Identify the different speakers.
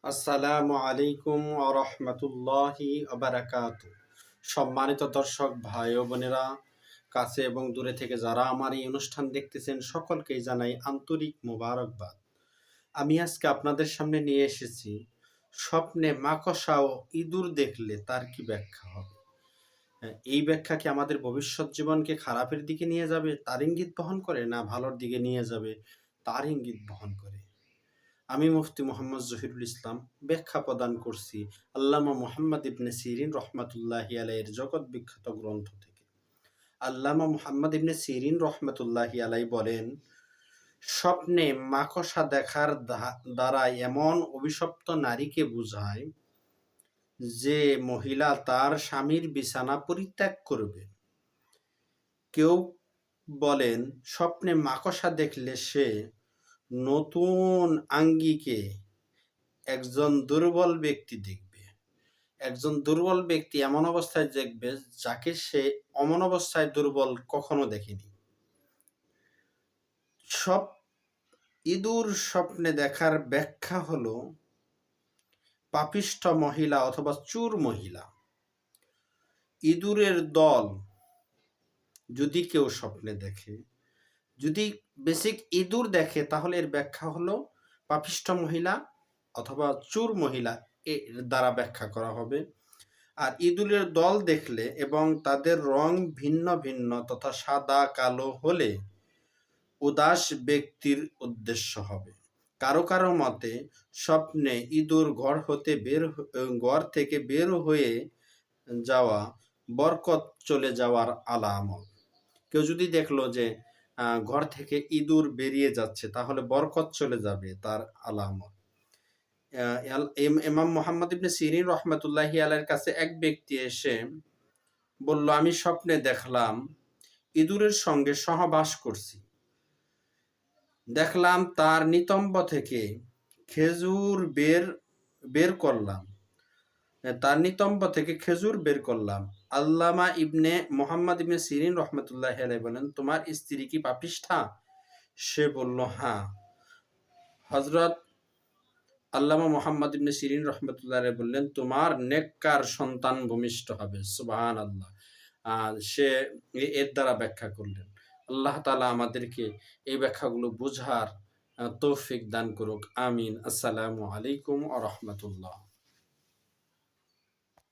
Speaker 1: আসসালামু আলাইকুম ওয়া রাহমাতুল্লাহি ওয়া বারাকাতুহু। সম্মানিত দর্শক ভাই ও বোনেরা, কাছে এবং দূরে থেকে যারা আমার এই অনুষ্ঠান দেখতেছেন সকলকেই জানাই আন্তরিক মোবারকবাদ। আমি আজকে আপনাদের সামনে নিয়ে এসেছি স্বপ্নে মাকড়সা ও ইঁদুর দেখলে তার কি ব্যাখ্যা হবে। এই ব্যাখ্যা কি আমাদের ভবিষ্যৎ জীবনকে খারাপের দিকে নিয়ে যাবে তার ইঙ্গিত বহন করে, না ভালোর দিকে নিয়ে যাবে তার ইঙ্গিত বহন করে? আমি মুফতি মোহাম্মদ জহিরুল ইসলাম ব্যাখ্যা প্রদান করছি আল্লামা মুহাম্মদ ইবনে সিরিন রহমাতুল্লাহি আলাইয়ের জগৎ বিখ্যাত গ্রন্থ থেকে। আল্লামা মুহাম্মদ ইবনে সিরিন রহমাতুল্লাহি আলাই বলেন, স্বপ্নে মাকড়সা দেখার দ্বারা এমন অভিশপ্ত নারীকে বোঝায় যে মহিলা তার স্বামীর বিছানা পরিত্যাগ করবে। কেউ বলেন, স্বপ্নে মাকড়সা দেখলে সে নতুন আঙ্গিকে একজন দুর্বল ব্যক্তি দেখবে। একজন দুর্বল ব্যক্তি এমন অবস্থায় দেখবে যাকে সে অমন অবস্থায় দুর্বল কখনো দেখেনি। সব ইঁদুর স্বপ্নে দেখার ব্যাখ্যা হলো পাপিষ্ঠ মহিলা অথবা চুর মহিলা। ইঁদুরের দল যদি কেউ স্বপ্নে দেখে, যদি বেসিক ইঁদুর দেখে, তাহলে এর ব্যাখ্যা হলো পাপিষ্ঠ মহিলা অথবা চুর মহিলা এর দ্বারা ব্যাখ্যা করা হবে। আর ইঁদুরের দল দেখলে এবং তাদের রং ভিন্ন ভিন্ন তথা সাদা কালো হলে উদাস ব্যক্তির উদ্দেশ্য হবে। কারো কারো মতে স্বপ্নে ইঁদুর ঘর থেকে বের হয়ে যাওয়া বরকত চলে যাওয়ার আলামত। কেউ যদি দেখলো যে ঘর থেকে ইঁদুর বেরিয়ে যাচ্ছে, তাহলে বরকত চলে যাবে তার আলামত। ইমাম মুহাম্মদ ইবনে সিরিন রহমাতুল্লাহি আলাইহির কাছে এক ব্যক্তি এসে বলল, আমি স্বপ্নে দেখলাম ইঁদুরের সঙ্গে সহবাস করছি। দেখলাম তার নিতম্ব থেকে খেজুর বের করলাম আল্লামা ইবনে মুহাম্মদ ইবনে সিরিন রহমাতুল্লাহি আলাইহি বলেন, তোমার স্ত্রী কি পাপিষ্ঠা? সে বলল, হ্যাঁ। হযরত আল্লামা মুহাম্মদ ইবনে সিরিন রহমাতুল্লাহি আলাইহি বললেন, তোমার নেককার সন্তান ভূমিষ্ঠ হবে। সুবহানাল্লাহ। সে এর দ্বারা ব্যাখ্যা করলেন। আল্লাহ তাআলা আমাদেরকে এই ব্যাখ্যাগুলো বুঝার তৌফিক দান করুক। আমিন। আসসালামু আলাইকুম ওয়া রাহমাতুল্লাহ।